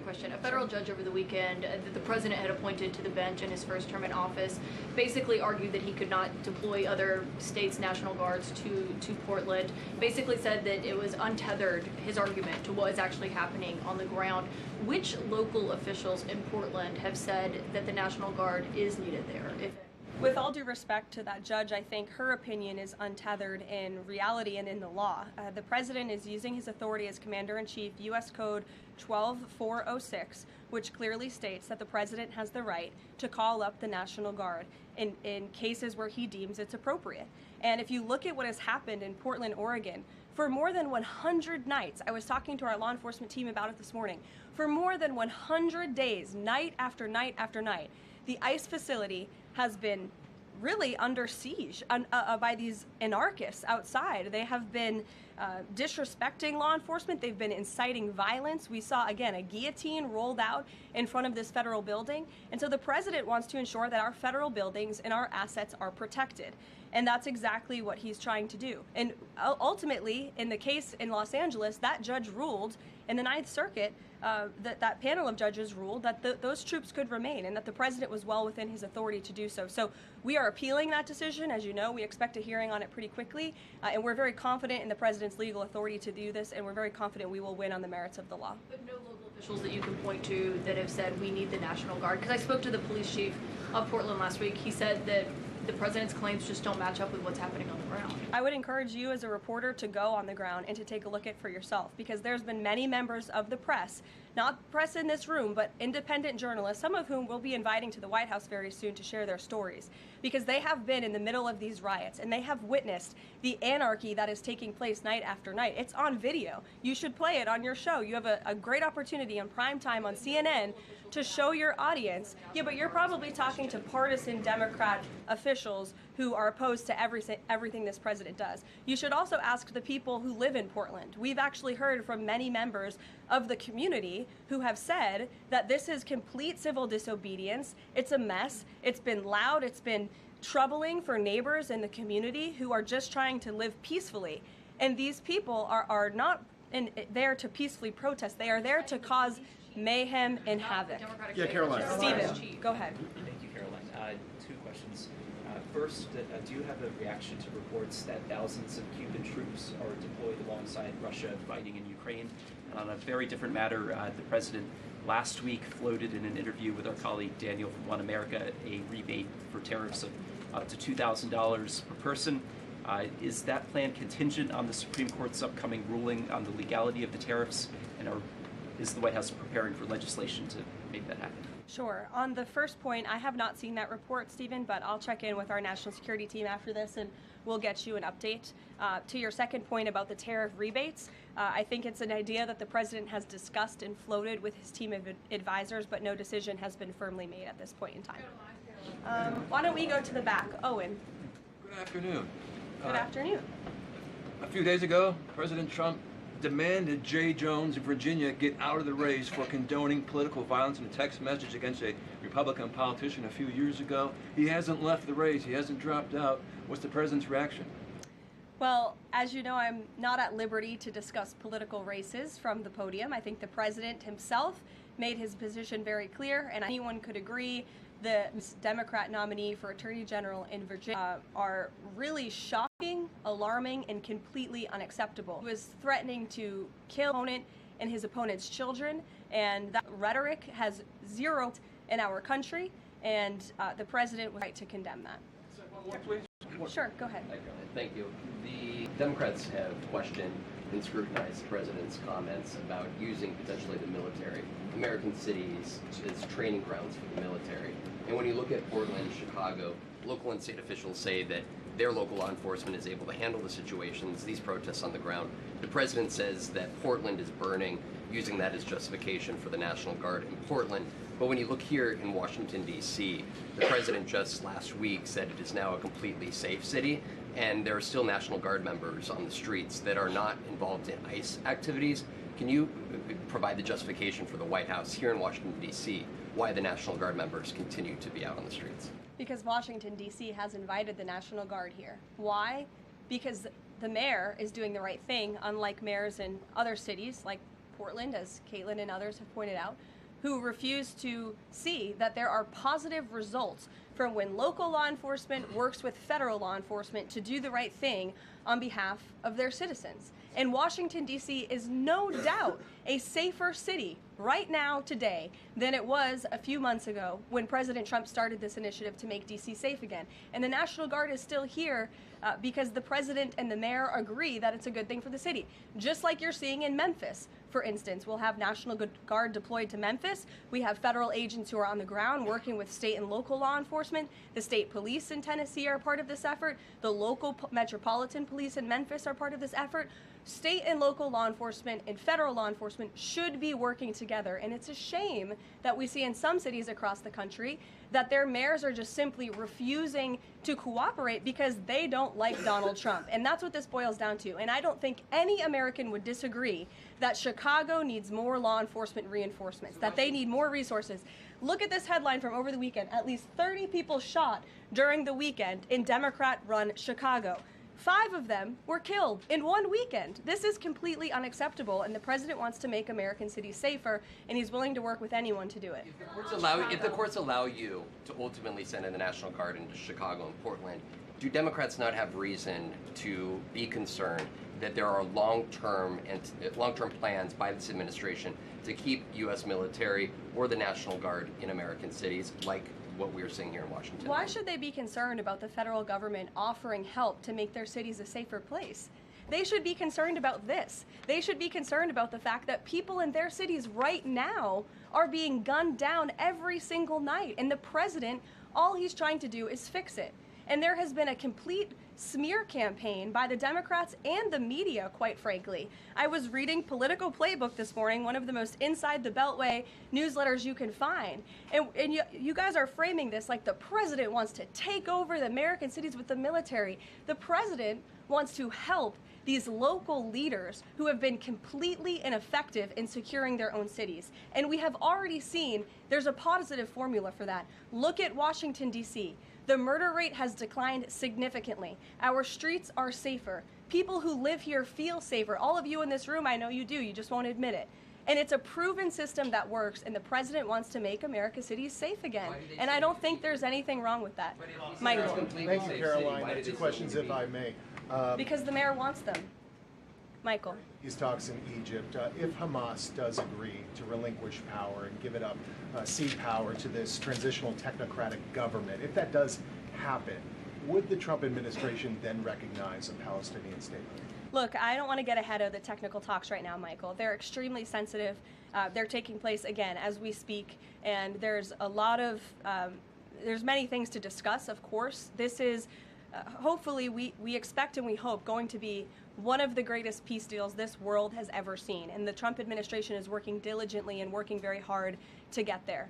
question. A federal judge over the weekend that the president had appointed to the bench in his first term in office basically argued that he could not deploy other states' National Guards to Portland, basically said that it was untethered, his argument, to what is actually happening on the ground. Which local officials in Portland have said that the National Guard is needed there? With all due respect to that judge, I think her opinion is untethered in reality and in the law. The president is using his authority as Commander-in-Chief, U.S. Code 12406, which clearly states that the president has the right to call up the National Guard in cases where he deems it's appropriate. And if you look at what has happened in Portland, Oregon, for more than 100 nights, I was talking to our law enforcement team about it this morning, for more than 100 days, night after night after night, the ICE facility has been really under siege by these anarchists outside. They have been disrespecting law enforcement. They've been inciting violence. We saw, again, a guillotine rolled out in front of this federal building. And so the president wants to ensure that our federal buildings and our assets are protected. And that's exactly what he's trying to do. And ultimately, in the case in Los Angeles, that judge ruled in the Ninth Circuit, that panel of judges ruled that those troops could remain and that the president was well within his authority to do so. So we are appealing that decision. As you know, we expect a hearing on it pretty quickly, and we're very confident in the president's legal authority to do this, and we're very confident we will win on the merits of the law. But no local officials that you can point to that have said we need the National Guard? Because I spoke to the police chief of Portland last week. He said that the president's claims just don't match up with what's happening on the ground. I would encourage you as a reporter to go on the ground and to take a look at it for yourself, because there's been many members of the press, not press in this room, but independent journalists, some of whom we'll be inviting to the White House very soon to share their stories, because they have been in the middle of these riots and they have witnessed the anarchy that is taking place night after night. It's on video. You should play it on your show. You have a great opportunity on prime time on CNN to show your audience. Yeah, but you're probably talking to partisan Democrat officials who are opposed to everything this president does. You should also ask the people who live in Portland. We've actually heard from many members of the community who have said that this is complete civil disobedience. It's a mess. It's been loud. It's been troubling for neighbors in the community who are just trying to live peacefully. And these people are not there to peacefully protest. They are there to cause mayhem and havoc. Yeah, Karoline. Stephen, go ahead. Thank you, Karoline. Two questions. First, do you have a reaction to reports that thousands of Cuban troops are deployed alongside Russia fighting in Ukraine? And on a very different matter, the president last week floated in an interview with our colleague Daniel from One America a rebate for tariffs of up to $2,000 per person. Is that plan contingent on the Supreme Court's upcoming ruling on the legality of the tariffs? And is the White House preparing for legislation to make that happen? Sure. On the first point, I have not seen that report, Stephen, but I'll check in with our national security team after this and we'll get you an update. To your second point about the tariff rebates, I think it's an idea that the president has discussed and floated with his team of advisors, but no decision has been firmly made at this point in time. Why don't we go to the back? Owen. Good afternoon. Good afternoon. A few days ago, President Trump demanded Jay Jones of Virginia get out of the race for condoning political violence in a text message against a Republican politician a few years ago. He hasn't left the race. He hasn't dropped out. What's the president's reaction? Well, as you know, I'm not at liberty to discuss political races from the podium. I think the president himself made his position very clear, and anyone could agree the Democrat nominee for Attorney General in Virginia are really shocking, alarming, and completely unacceptable. He was threatening to kill his opponent and his opponent's children, and that rhetoric has zero in our country, and the president was right to condemn that. One more, please. Sure, go ahead. Thank you. The Democrats have questioned and scrutinized the president's comments about using potentially the military, American cities, as training grounds for the military. And when you look at Portland, Chicago, local and state officials say that their local law enforcement is able to handle the situations, these protests on the ground. The president says that Portland is burning, using that as justification for the National Guard in Portland. But when you look here in Washington, D.C., the president just last week said it is now a completely safe city, and there are still National Guard members on the streets that are not involved in ICE activities. Can you provide the justification for the White House here in Washington, D.C., why the National Guard members continue to be out on the streets? Because Washington, D.C. has invited the National Guard here. Why? Because the mayor is doing the right thing, unlike mayors in other cities, like Portland, as Caitlin and others have pointed out, who refuse to see that there are positive results from when local law enforcement works with federal law enforcement to do the right thing on behalf of their citizens. And Washington, D.C. is no doubt a safer city right now, today, than it was a few months ago when President Trump started this initiative to make D.C. safe again. And the National Guard is still here because the president and the mayor agree that it's a good thing for the city. Just like you're seeing in Memphis, for instance. We'll have National Guard deployed to Memphis. We have federal agents who are on the ground working with state and local law enforcement. The state police in Tennessee are part of this effort. The local metropolitan police in Memphis are part of this effort. State and local law enforcement and federal law enforcement should be working together. And it's a shame that we see in some cities across the country that their mayors are just simply refusing to cooperate because they don't like Donald Trump. And that's what this boils down to. And I don't think any American would disagree that Chicago needs more law enforcement reinforcements, that they need more resources. Look at this headline from over the weekend. At least 30 people shot during the weekend in Democrat-run Chicago. 5 of them were killed in one weekend. This is completely unacceptable, and the president wants to make American cities safer, and he's willing to work with anyone to do it. If the courts allow you to ultimately send in the National Guard into Chicago and Portland, do Democrats not have reason to be concerned that there are long-term plans by this administration to keep U.S. military or the National Guard in American cities, like what we're seeing here in Washington? Why should they be concerned about the federal government offering help to make their cities a safer place? They should be concerned about this. They should be concerned about the fact that people in their cities right now are being gunned down every single night. And the president, all he's trying to do is fix it. And there has been a complete smear campaign by the Democrats and the media, quite frankly. I was reading Political Playbook this morning, one of the most inside the Beltway newsletters you can find. And you guys are framing this like the president wants to take over the American cities with the military. The president wants to help these local leaders who have been completely ineffective in securing their own cities. And we have already seen there's a positive formula for that. Look at Washington, D.C. The murder rate has declined significantly. Our streets are safer. People who live here feel safer. All of you in this room, I know you do, you just won't admit it. And it's a proven system that works, and the president wants to make America's cities safe again. And I don't think there's anything wrong with that. Michael. Thank you, Caroline. 2 questions, if I may. Because the mayor wants them. Michael. These talks in Egypt, if Hamas does agree to relinquish power and give it up, cede power to this transitional technocratic government, if that does happen, would the Trump administration then recognize a Palestinian state? Look, I don't want to get ahead of the technical talks right now, Michael. They're extremely sensitive. They're taking place, again, as we speak, and there's a lot of, there's many things to discuss, of course. This is, hopefully, we expect and we hope going to be one of the greatest peace deals this world has ever seen. And the Trump administration is working diligently and working very hard to get there.